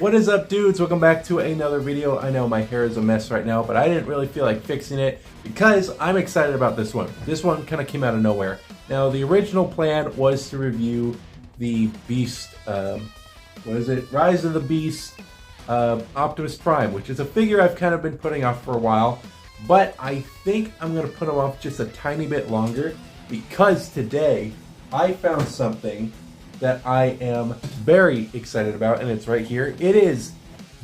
What is up, dudes? Welcome back to another video. I know my hair is a mess right now, but I didn't really feel like fixing it because I'm excited about this one. This one kind of came out of nowhere. Now, the original plan was to review the Beast, Rise of the Beast Optimus Prime, which is a figure I've kind of been putting off for a while, but I think I'm going to put him off just a tiny bit longer because today I found something that I am very excited about, and it's right here. It is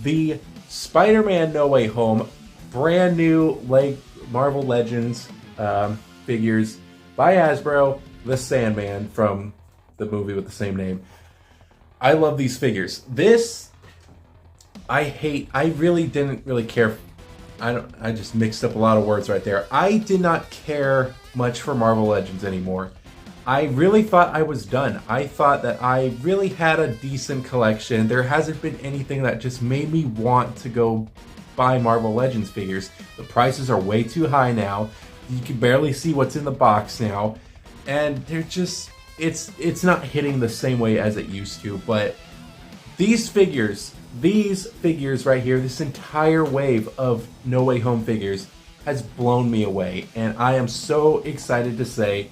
the Spider-Man No Way Home brand new Marvel Legends figures by Hasbro, the SandMan from the movie with the same name. I love these figures. This, I really didn't really care. I just mixed up a lot of words right there. I did not care much for Marvel Legends anymore. I really thought I was done. I thought that I really had a decent collection. There hasn't been anything that just made me want to go buy Marvel Legends figures. The prices are way too high now. You can barely see what's in the box now. And they're just, it's not hitting the same way as it used to. But these figures right here, this entire wave of No Way Home figures has blown me away. And I am so excited to say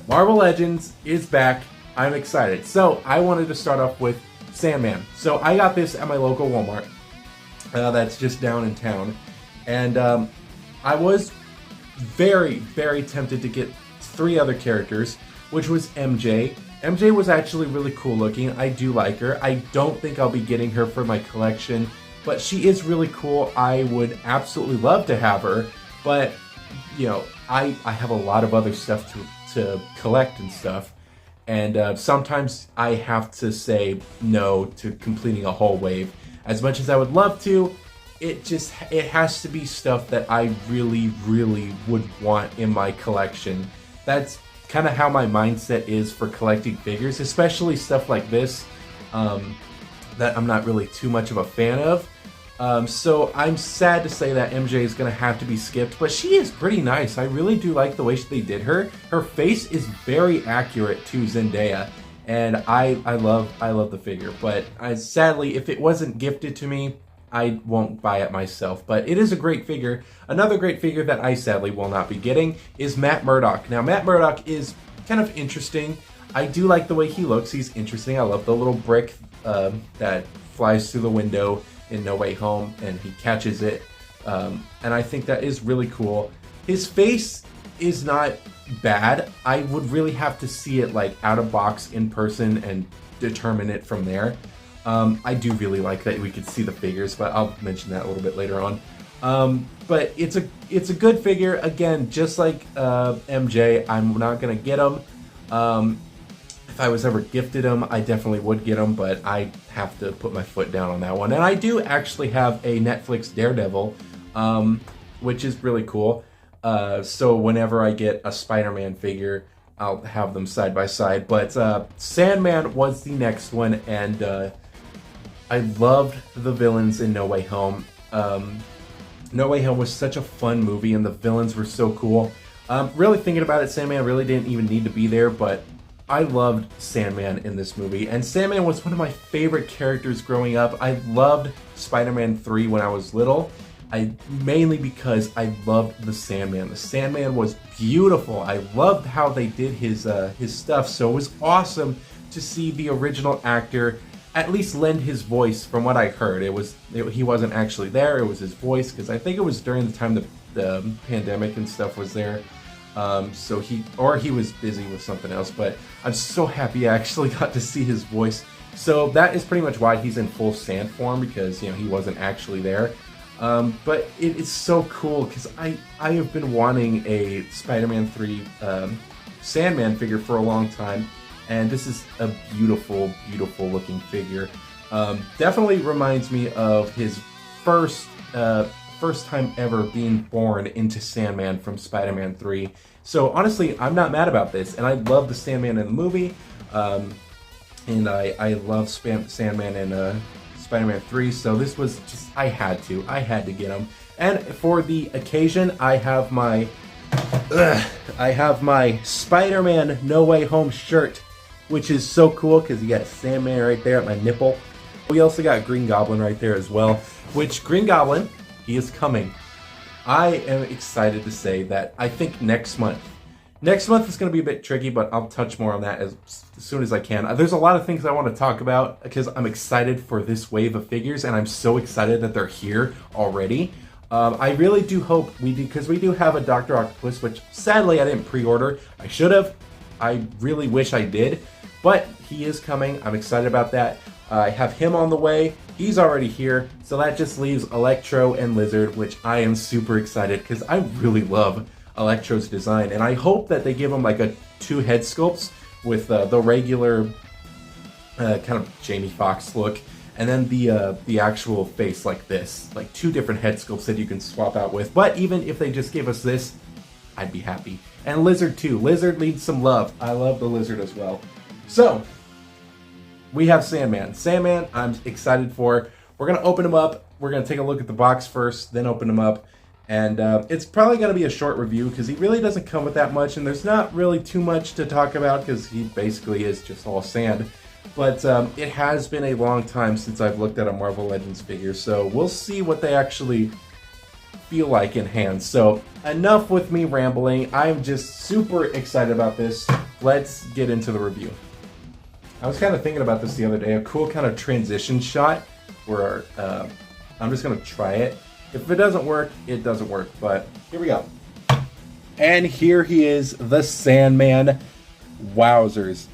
Marvel Legends is back. I'm excited. So I wanted to start off with SandMan. So I got this at my local Walmart. That's just down in town. And I was very, very tempted to get 3 other characters, which was MJ. MJ was actually really cool looking. I do like her. I don't think I'll be getting her for my collection, but she is really cool. I would absolutely love to have her, but you know, I have a lot of other stuff to collect and stuff, and sometimes I have to say no to completing a whole wave. As much as I would love to, it has to be stuff that I really, really would want in my collection. That's kind of how my mindset is for collecting figures, especially stuff like this that I'm not really too much of a fan of. So I'm sad to say that MJ is going to have to be skipped, but she is pretty nice. I really do like the way they did her. Her face is very accurate to Zendaya, and I love the figure. But sadly, if it wasn't gifted to me, I won't buy it myself. But it is a great figure. Another great figure that I sadly will not be getting is Matt Murdock. Now, Matt Murdock is kind of interesting. I do like the way he looks. He's interesting. I love the little brick that flies through the window in No Way Home, and he catches it, and I think that is really cool. His face is not bad. I would really have to see it like out of box in person and determine it from there. I do really like that we could see the figures, but I'll mention that a little bit later on. But it's a good figure. Again, just like MJ, I'm not gonna get him. If I was ever gifted him, I definitely would get him, but I have to put my foot down on that one. And I do actually have a Netflix Daredevil, which is really cool. So whenever I get a Spider-Man figure, I'll have them side by side. But SandMan was the next one, and I loved the villains in No Way Home. No Way Home was such a fun movie, and the villains were so cool. Really thinking about it, SandMan really didn't even need to be there, but I loved SandMan in this movie, and SandMan was one of my favorite characters growing up. I loved Spider-Man 3 when I was little, mainly because I loved the SandMan. The SandMan was beautiful. I loved how they did his stuff, so it was awesome to see the original actor at least lend his voice. From what I heard, he wasn't actually there, it was his voice, because I think it was during the time the pandemic and stuff was there. So he was busy with something else, but I'm so happy I actually got to see his voice. So that is pretty much why he's in full sand form, because he wasn't actually there. But it is so cool because I have been wanting a Spider-Man 3 SandMan figure for a long time, and this is a beautiful, beautiful looking figure. Definitely reminds me of his first time ever being born into SandMan from Spider-Man 3. So honestly, I'm not mad about this, and I love the SandMan in the movie, and I love SandMan in Spider-Man 3, so this was just, I had to get him. And for the occasion, I have my Spider-Man No Way Home shirt, which is so cool because you got SandMan right there at my nipple. We also got Green Goblin right there as well, which Green Goblin, he is coming. I am excited to say that I think next month. Next month is going to be a bit tricky, but I'll touch more on that as soon as I can. There's a lot of things I want to talk about because I'm excited for this wave of figures, and I'm so excited that they're here already. I really do hope we do, because we do have a Dr. Octopus, which sadly I didn't pre-order. I should have. I really wish I did, but he is coming. I'm excited about that. I have him on the way. He's already here, so that just leaves Electro and Lizard, which I am super excited because I really love Electro's design, and I hope that they give him like a 2 head sculpts with the regular kind of Jamie Foxx look, and then the actual face like this, like 2 different head sculpts that you can swap out with. But even if they just give us this, I'd be happy. And Lizard too. Lizard needs some love. I love the Lizard as well. So we have SandMan. SandMan, I'm excited for. We're gonna open him up. We're gonna take a look at the box first, then open him up. And it's probably going to be a short review because he really doesn't come with that much, and there's not really too much to talk about because he basically is just all sand. But it has been a long time since I've looked at a Marvel Legends figure, so we'll see what they actually feel like in hand. So enough with me rambling. I'm just super excited about this. Let's get into the review. I was kind of thinking about this the other day, a cool kind of transition shot where I'm just going to try it. If it doesn't work, it doesn't work, but here we go. And here he is, the SandMan. Wowzers.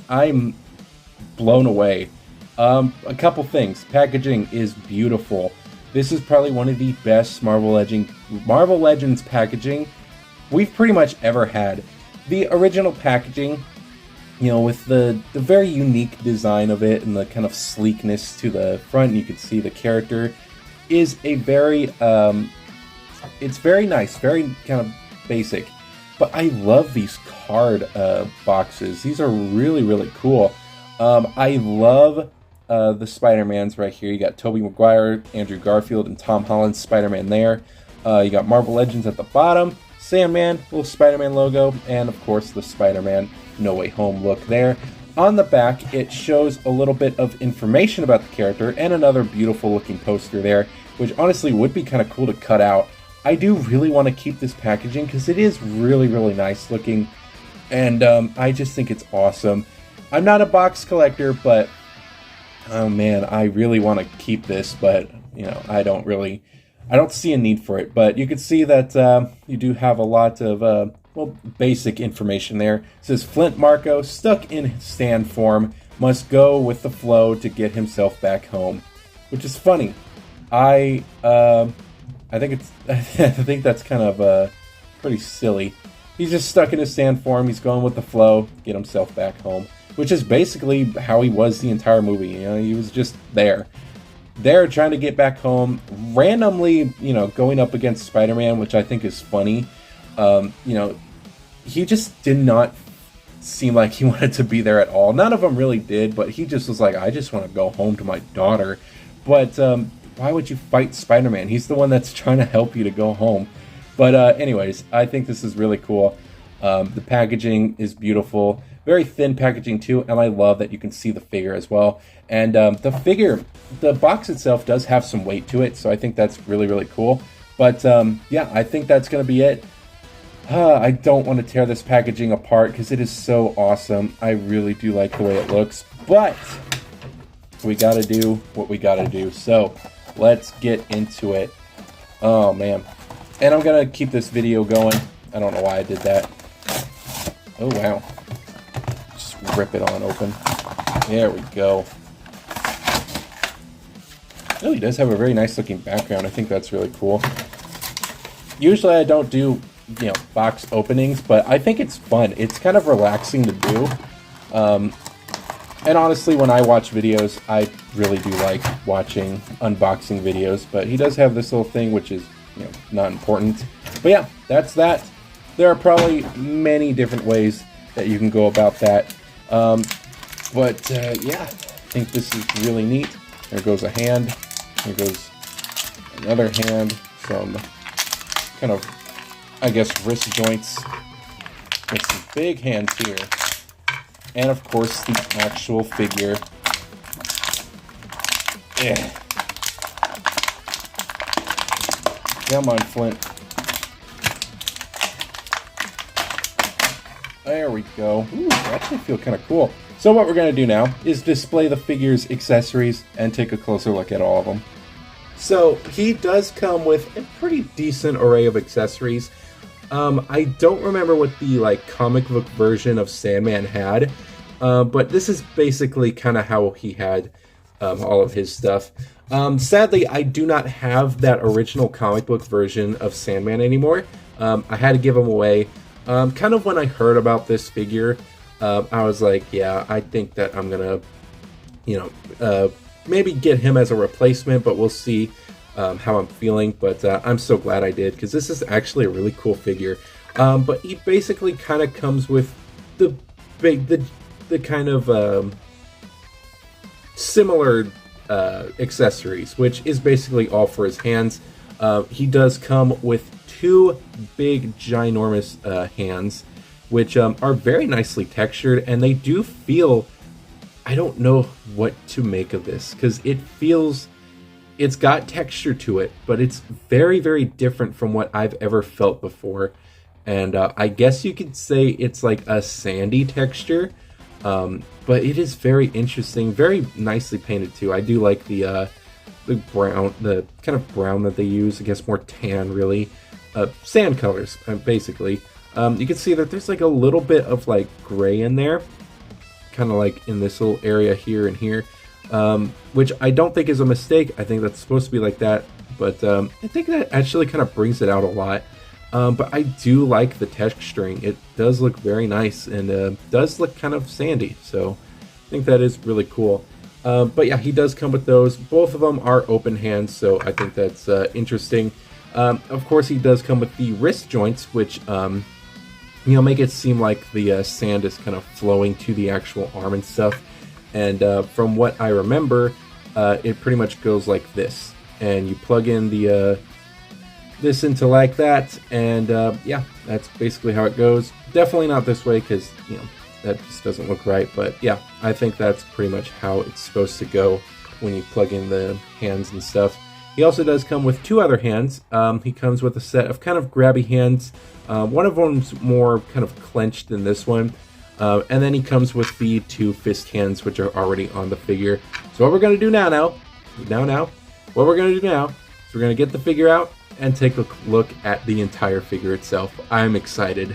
I'm blown away. A couple things. Packaging is beautiful. This is probably one of the best Marvel Legends packaging we've pretty much ever had. The original packaging, you know, with the very unique design of it and the kind of sleekness to the front, you can see the character, is a very, it's very nice, very kind of basic. But I love these card boxes. These are really, really cool. I love the Spider-Mans right here. You got Tobey Maguire, Andrew Garfield, and Tom Holland's Spider-Man there. You got Marvel Legends at the bottom, SandMan, little Spider-Man logo, and of course the Spider-Man No Way Home look there. On the back, it shows a little bit of information about the character and another beautiful looking poster there, which honestly would be kind of cool to cut out. I do really want to keep this packaging because it is really, really nice looking, and I just think it's awesome. I'm not a box collector, but oh man, I really want to keep this, but you know, I don't see a need for it. But you can see that you do have a lot of well, basic information there. It says Flint Marko, stuck in stand form, must go with the flow to get himself back home, which is funny. I think that's kind of pretty silly. He's just stuck in his stand form. He's going with the flow, get himself back home, which is basically how he was the entire movie. You know, he was just there trying to get back home, randomly, you know, going up against Spider-Man, which I think is funny. You know, he just did not seem like he wanted to be there at all. None of them really did, but he just was like, I just want to go home to my daughter. But why would you fight Spider-Man? He's the one that's trying to help you to go home. But anyways, I think this is really cool. The packaging is beautiful. Very thin packaging too, and I love that you can see the figure as well. And the box itself does have some weight to it, so I think that's really, really cool. But yeah, I think that's going to be it. I don't want to tear this packaging apart because it is so awesome. I really do like the way it looks, but we got to do what we got to do. So let's get into it. Oh man. And I'm going to keep this video going. I don't know why I did that. Oh wow. Just rip it on open. There we go. Oh, he does have a very nice looking background. I think that's really cool. Usually I don't do, you know, box openings, but I think it's fun. It's kind of relaxing to do. And honestly, when I watch videos, I really do like watching unboxing videos, but he does have this little thing, which is, you know, not important. But yeah, that's that. There are probably many different ways that you can go about that. Yeah, I think this is really neat. There goes a hand. There goes another hand. Some kind of, I guess, wrist joints. With some big hands here. And of course, the actual figure. Yeah. Come on, Flint. There we go. Ooh, I actually feel kind of cool. So what we're going to do now is display the figure's accessories and take a closer look at all of them. So he does come with a pretty decent array of accessories. I don't remember what the comic book version of SandMan had, but this is basically kind of how he had all of his stuff. Sadly, I do not have that original comic book version of SandMan anymore. I had to give him away. Kind of when I heard about this figure, I was like, yeah, I think that I'm gonna, maybe get him as a replacement, but we'll see how I'm feeling. But I'm so glad I did, because this is actually a really cool figure. But he basically kind of comes with the kind of similar accessories, which is basically all for his hands. He does come with two big ginormous hands, which are very nicely textured, and they do feel, I don't know what to make of this, because it's got texture to it, but it's very, very different from what I've ever felt before. And I guess you could say it's like a sandy texture, but it is very interesting, very nicely painted too. I do like the brown, the kind of brown that they use. I guess more tan, really. Sand colors, basically. You can see that there's like a little bit of like gray in there, kind of like in this little area here and here, which I don't think is a mistake. I think that's supposed to be like that, but I think that actually kind of brings it out a lot. But I do like the texturing. It does look very nice, and does look kind of sandy, so I think that is really cool. But yeah, he does come with those. Both of them are open hands, so I think that's interesting. Of course, he does come with the wrist joints, which make it seem like the sand is kind of flowing to the actual arm and stuff. And from what I remember, it pretty much goes like this, and you plug in the this into like that, and yeah, that's basically how it goes. Definitely not this way, because that just doesn't look right. But yeah, I think that's pretty much how it's supposed to go when you plug in the hands and stuff. He also does come with two other hands. He comes with a set of kind of grabby hands. One of them's more kind of clenched than this one. And then he comes with the two fist hands, which are already on the figure. So what we're going to do what we're going to do now is we're going to get the figure out and take a look at the entire figure itself. I'm excited.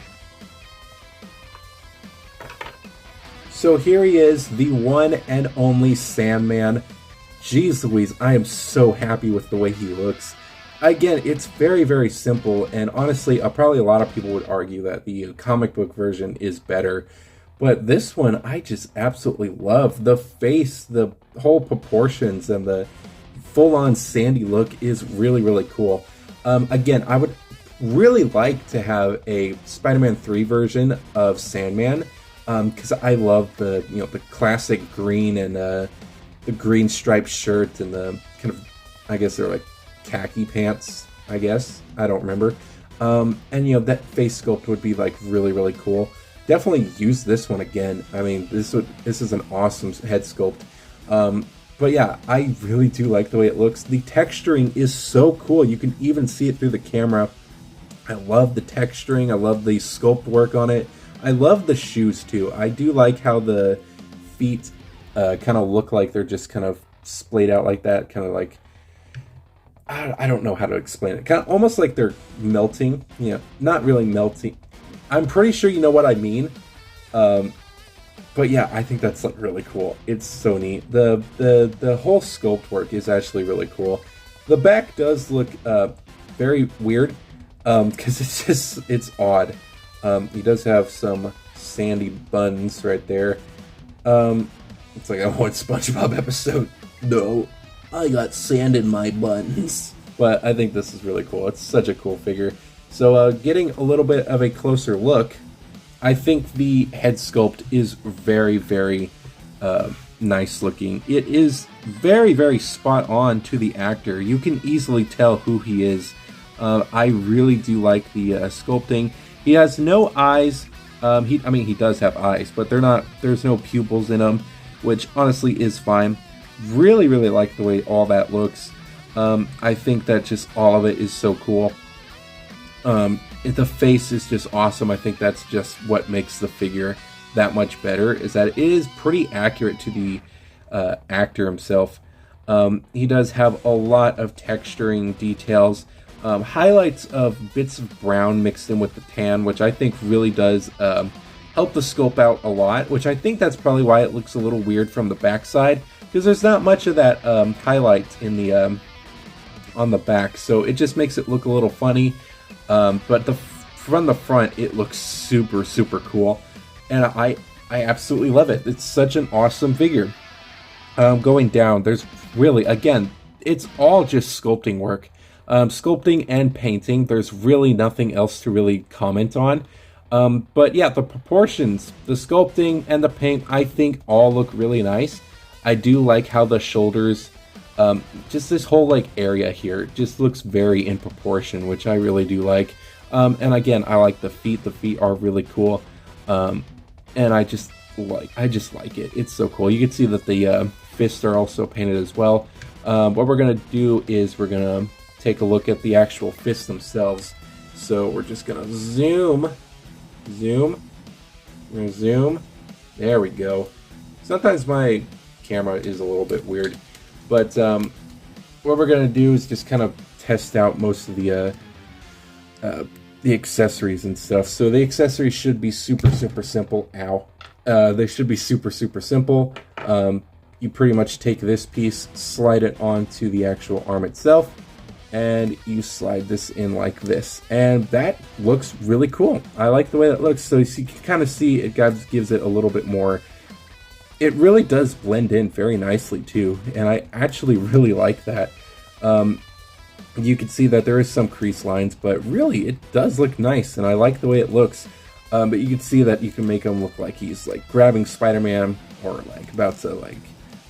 So here he is, the one and only SandMan. Jeez Louise, I am so happy with the way he looks. Again, it's very, very simple, and honestly, probably a lot of people would argue that the comic book version is better. But this one, I just absolutely love. The face, the whole proportions, and the full-on sandy look is really, really cool. Again, I would really like to have a Spider-Man 3 version of SandMan, because I love the the classic green and the green striped shirt and the kind of, I guess they're like khaki pants, I guess. I don't remember. And that face sculpt would be like really, really cool. Definitely use this one again. I mean, this is an awesome head sculpt. But yeah, I really do like the way it looks. The texturing is so cool. You can even see it through the camera. I love the texturing. I love the sculpt work on it. I love the shoes too. I do like how the feet kind of look like they're just kind of splayed out like that. Kind of like, I don't know how to explain it. Kind of almost like they're melting. Not really melting. I'm pretty sure you know what I mean. But yeah, I think that's really cool. It's so neat. The whole sculpt work is actually really cool. The back does look very weird, because it's odd. He does have some sandy buns right there. It's like a one SpongeBob episode. No, I got sand in my buns. But I think this is really cool. It's such a cool figure. So getting a little bit of a closer look, I think the head sculpt is very, very nice looking. It is very, very spot on to the actor. You can easily tell who he is. I really do like the sculpting. He has no eyes. He does have eyes, but they're not. There's no pupils in them, which honestly is fine. really, really like the way all that looks. I think that just all of it is so cool. The face is just awesome. I think that's just what makes the figure that much better, is that it is pretty accurate to the actor himself. He does have a lot of texturing details, highlights of bits of brown mixed in with the tan, which I think really does help the sculpt out a lot, which I think that's probably why it looks a little weird from the backside, because there's not much of that highlight in the on the back, so it just makes it look a little funny. But from the front, it looks super, super cool, and I absolutely love it. It's such an awesome figure. Going down, there's really, again, it's all just sculpting work. Sculpting and painting, there's really nothing else to really comment on. But yeah, the proportions, the sculpting, and the paint, I think all look really nice. I do like how the shoulders, just this whole like area here, just looks very in proportion, which I really do like. And again, I like the feet. The feet are really cool. And I just like it. It's so cool. You can see that the fists are also painted as well. What we're gonna do is we're gonna take a look at the actual fists themselves. So we're just gonna zoom. We're gonna zoom. There we go. Sometimes my camera is a little bit weird, but what we're gonna do is just kind of test out most of the accessories and stuff. So the accessories should be super simple. They should be super simple. You pretty much take this piece, slide it onto the actual arm itself, and you slide this in like this, and that looks really cool. I like the way that looks. So you can kind of see it gives it a little bit more. It really does blend in very nicely too, and I actually really like that. You can see that there is some crease lines, but really it does look nice, and I like the way it looks. But you can see that you can make him look like he's like grabbing Spider-Man, or like about to like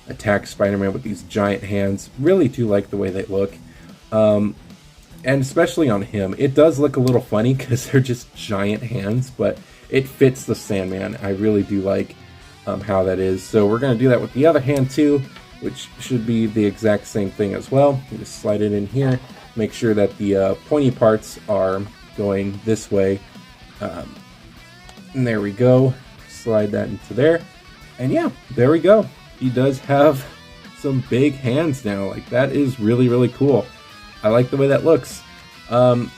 attack Spider-Man with these giant hands. Really do like the way they look. And especially on him, it does look a little funny because they're just giant hands, but it fits the SandMan. I really do like how that is. So we're going to do that with the other hand too, which should be the exact same thing as well. You just slide it in here, make sure that the pointy parts are going this way. And there we go. Slide that into there. And yeah, there we go. He does have some big hands now. Like, that is really cool. I like the way that looks. But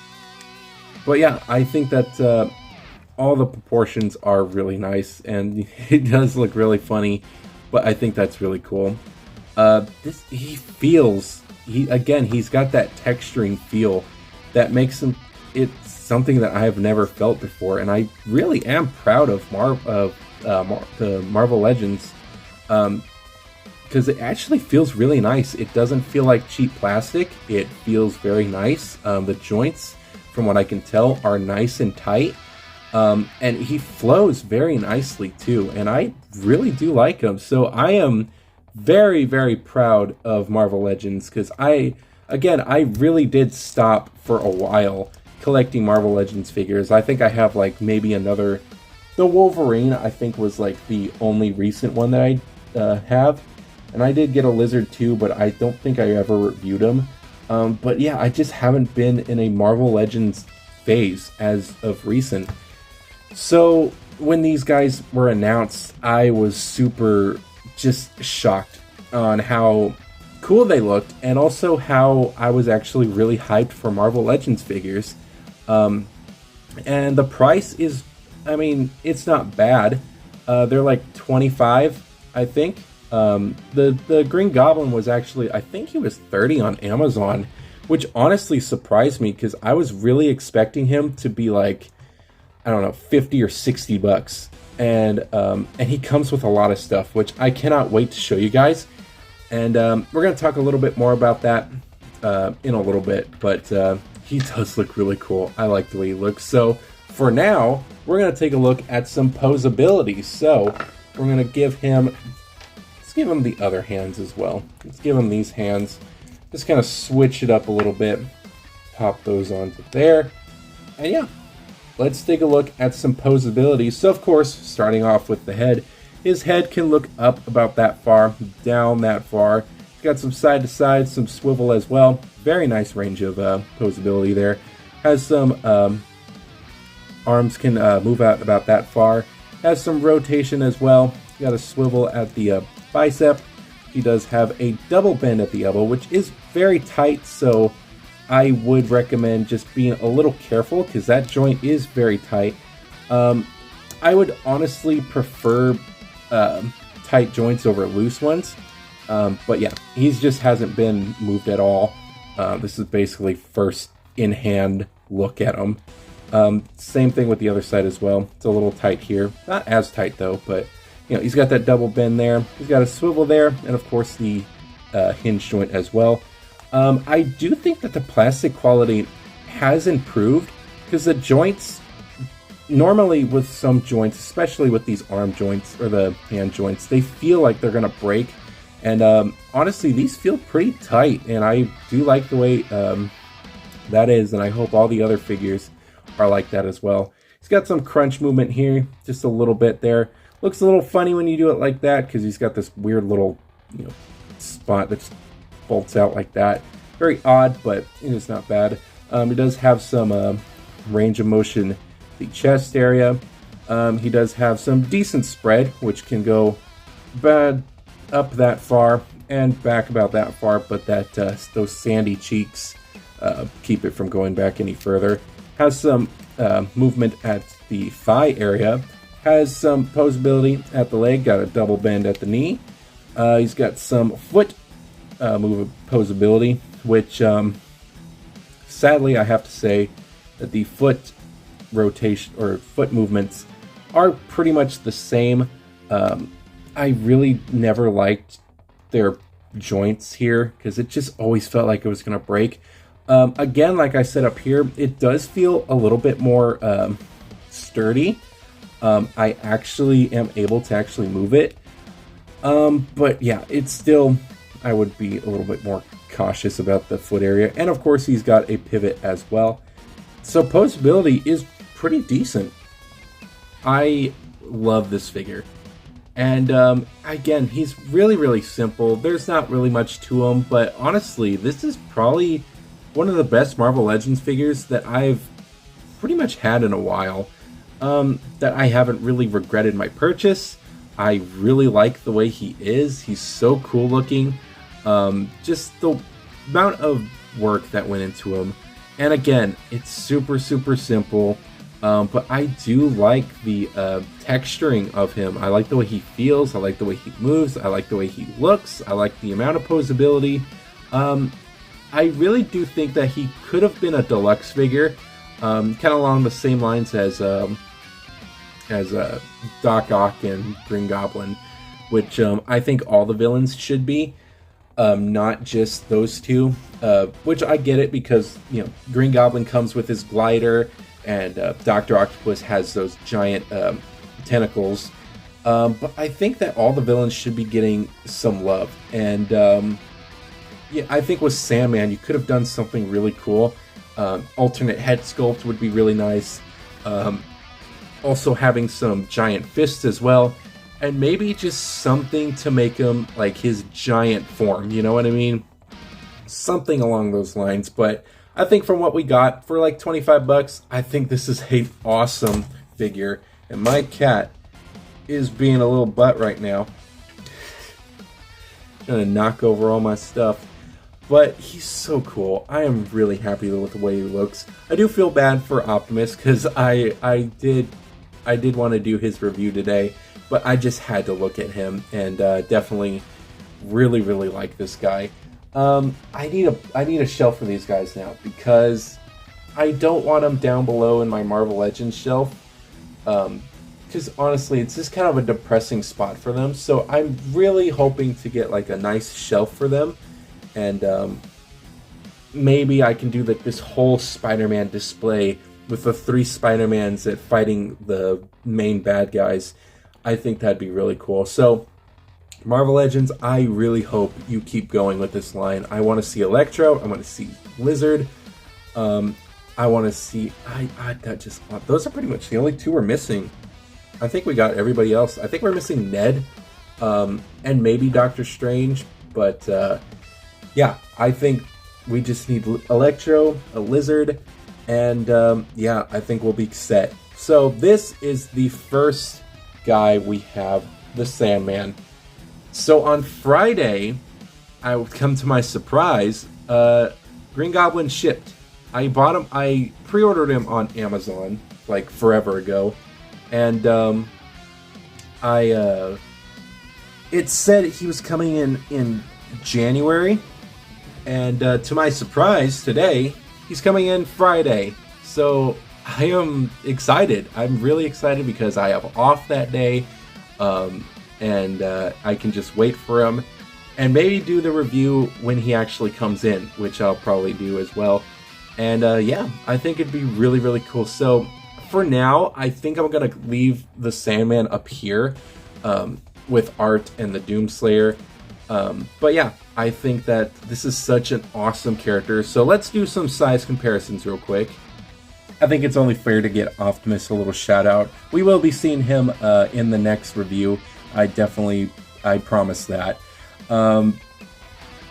yeah, I think that all the proportions are really nice, and it does look really funny, but I think that's really cool. He's got that texturing feel that makes him, it's something that I have never felt before, and I really am proud of the Marvel Legends, because it actually feels really nice. It doesn't feel like cheap plastic. It feels very nice. The joints, from what I can tell, are nice and tight. And he flows very nicely too, and I really do like him. So I am very proud of Marvel Legends, because I really did stop for a while collecting Marvel Legends figures. I think I have like maybe another, the Wolverine I think was like the only recent one that I have. And I did get a Lizard too, but I don't think I ever reviewed him. But yeah, I just haven't been in a Marvel Legends phase as of recent. So when these guys were announced, I was super just shocked on how cool they looked, and also how I was actually really hyped for Marvel Legends figures. And the price is, I mean, it's not bad. They're like $25, I think. The Green Goblin was actually, I think he was $30 on Amazon, which honestly surprised me, because I was really expecting him to be like, I don't know, 50 or 60 bucks. And he comes with a lot of stuff, which I cannot wait to show you guys. And we're going to talk a little bit more about that in a little bit, but he does look really cool. I like the way he looks. So for now, we're going to take a look at some posability. So we're going to give him, let's give him the other hands as well. Let's give him these hands. Just kind of switch it up a little bit. Pop those onto there. And yeah, let's take a look at some posability. So of course, starting off with the head, His head can look up about that far, down that far. He's got some side to side, some swivel as well. Very nice range of posability there. Has some arms can move out about that far. Has some rotation as well. Got a swivel at the bicep. He does have a double bend at the elbow, which is very tight, so I would recommend just being a little careful because that joint is very tight. I would honestly prefer tight joints over loose ones, but yeah, he just hasn't been moved at all. This is basically first in-hand look at him. Same thing with the other side as well. It's a little tight here, not as tight though, but you know, he's got that double bend there. He's got a swivel there, and of course the hinge joint as well. I do think that the plastic quality has improved because the joints, normally with some joints, especially with these arm joints or the hand joints, they feel like they're gonna break. And honestly, these feel pretty tight, and I do like the way that is, and I hope all the other figures are like that as well. He's got some crunch movement here, just a little bit there. Looks a little funny when you do it like that because he's got this weird little, you know, spot that just bolts out like that. Very odd, but it's not bad. He does have some range of motion, the chest area. He does have some decent spread, which can go bad up that far and back about that far, but that those sandy cheeks keep it from going back any further. Has some movement at the thigh area. Has some posability at the leg, got a double bend at the knee. He's got some foot posability, which sadly I have to say that the foot rotation or foot movements are pretty much the same. I really never liked their joints here because it just always felt like it was going to break. Again, like I said up here, it does feel a little bit more sturdy. I actually am able to actually move it. But yeah, it's still, I would be a little bit more cautious about the foot area. And of course, he's got a pivot as well. So posability is pretty decent. I love this figure. And again, he's really, really simple. There's not really much to him, but honestly, this is probably one of the best Marvel Legends figures that I've pretty much had in a while. That I haven't really regretted my purchase. I really like the way he is. He's so cool looking. Just the amount of work that went into him. And again, it's super, super simple. But I do like the texturing of him. I like the way he feels. I like the way he moves. I like the way he looks. I like the amount of posability. I really do think that he could have been a deluxe figure. Kind of along the same lines as Doc Ock and Green Goblin, which I think all the villains should be, not just those two. Which I get it because, you know, Green Goblin comes with his glider, and Dr. Octopus has those giant tentacles. But I think that all the villains should be getting some love. And yeah, I think with SandMan, you could have done something really cool. Alternate head sculpt would be really nice. Also having some giant fists as well, and maybe just something to make him like his giant form, you know what I mean? Something along those lines. But I think from what we got for like 25 bucks, I think this is an awesome figure. And my cat is being a little butt right now. Trying to knock over all my stuff. But he's so cool. I am really happy with the way he looks. I do feel bad for Optimus because I did want to do his review today, but I just had to look at him, and definitely really, really like this guy. I need a shelf for these guys now because I don't want them down below in my Marvel Legends shelf. Because honestly, it's just kind of a depressing spot for them. So I'm really hoping to get like a nice shelf for them. And maybe I can do like this whole Spider-Man display with the 3 Spider-Mans that fighting the main bad guys. I think that'd be really cool. So Marvel Legends, I really hope you keep going with this line. I want to see Electro. I want to see Lizard. I want to see. Those are pretty much the only 2 we're missing. I think we got everybody else. I think we're missing Ned, and maybe Doctor Strange, but yeah, I think we just need Electro, a Lizard, and yeah, I think we'll be set. So this is the first guy we have, the Sandman. So on Friday, I would come to my surprise, Green Goblin shipped. I bought him, I pre-ordered him on Amazon like forever ago, and it said he was coming in January, and to my surprise today, he's coming in Friday. So I am excited. I'm really excited because I have off that day, and I can just wait for him and maybe do the review when he actually comes in, which I'll probably do as well. And yeah, I think it'd be really, really cool. So for now, I think I'm gonna leave the Sandman up here with Art and the Doomslayer. But yeah, I think that this is such an awesome character. So let's do some size comparisons real quick. I think it's only fair to get Optimus a little shout out. We will be seeing him in the next review. I promise that.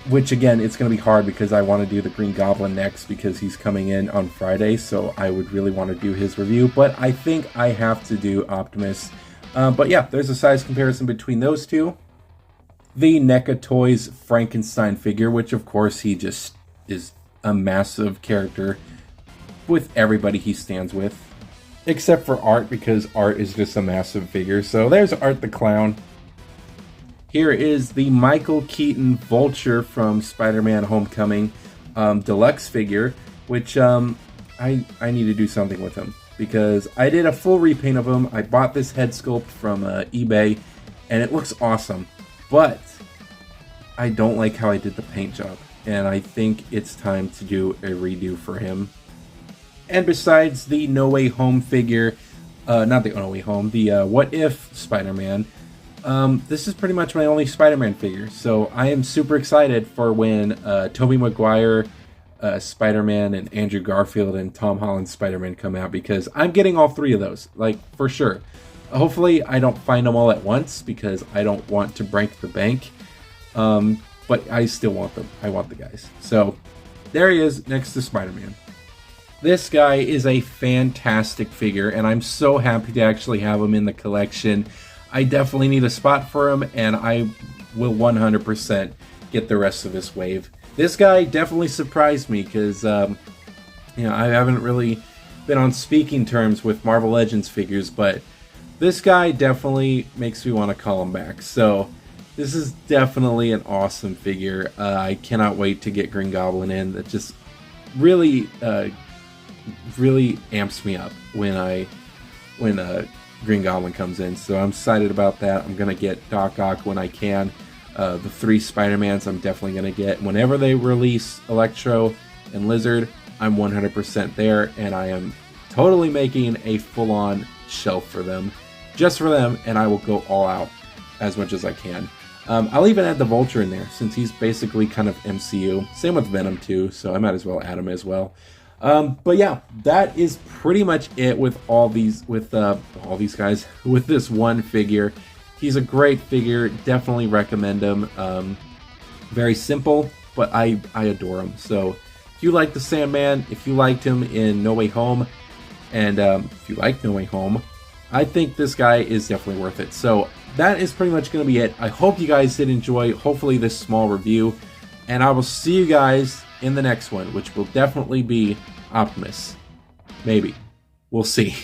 Which again, it's going to be hard because I want to do the Green Goblin next because he's coming in on Friday, so I would really want to do his review, but I think I have to do Optimus. But yeah, there's a size comparison between those two. The NECA Toys Frankenstein figure, which of course he just is a massive character with everybody he stands with. Except for Art, because Art is just a massive figure. So there's Art the Clown. Here is the Michael Keaton Vulture from Spider-Man Homecoming deluxe figure, which I need to do something with him because I did a full repaint of him. I bought this head sculpt from eBay and it looks awesome, but I don't like how I did the paint job, and I think it's time to do a redo for him. And besides the No Way Home figure, not the No Way Home, the What If Spider-Man, this is pretty much my only Spider-Man figure, so I am super excited for when Tobey Maguire Spider-Man and Andrew Garfield and Tom Holland Spider-Man come out, because I'm getting all three of those, like, for sure. Hopefully I don't find them all at once because I don't want to break the bank, but I still want them. I want the guys. So there he is next to Spider-Man. This guy is a fantastic figure, and I'm so happy to actually have him in the collection. I definitely need a spot for him, and I will 100% get the rest of this wave. This guy definitely surprised me because, you know, I haven't really been on speaking terms with Marvel Legends figures, but this guy definitely makes me want to call him back. So this is definitely an awesome figure. I cannot wait to get Green Goblin in. That just really, really amps me up when Green Goblin comes in. So I'm excited about that. I'm gonna get Doc Ock when I can. The 3 Spider-Mans I'm definitely gonna get. Whenever they release Electro and Lizard, I'm 100% there, and I am totally making a full-on shelf for them, just for them, and I will go all out as much as I can. I'll even add the Vulture in there since he's basically kind of MCU. Same with Venom too, so I might as well add him as well. But yeah, that is pretty much it with all these guys, with this one figure. He's a great figure, definitely recommend him. Very simple, but I adore him. So if you like the Sandman, if you liked him in No Way Home, and if you like No Way Home, I think this guy is definitely worth it. So that is pretty much going to be it. I hope you guys did enjoy, hopefully, this small review, and I will see you guys in the next one, which will definitely be Optimus. Maybe. We'll see.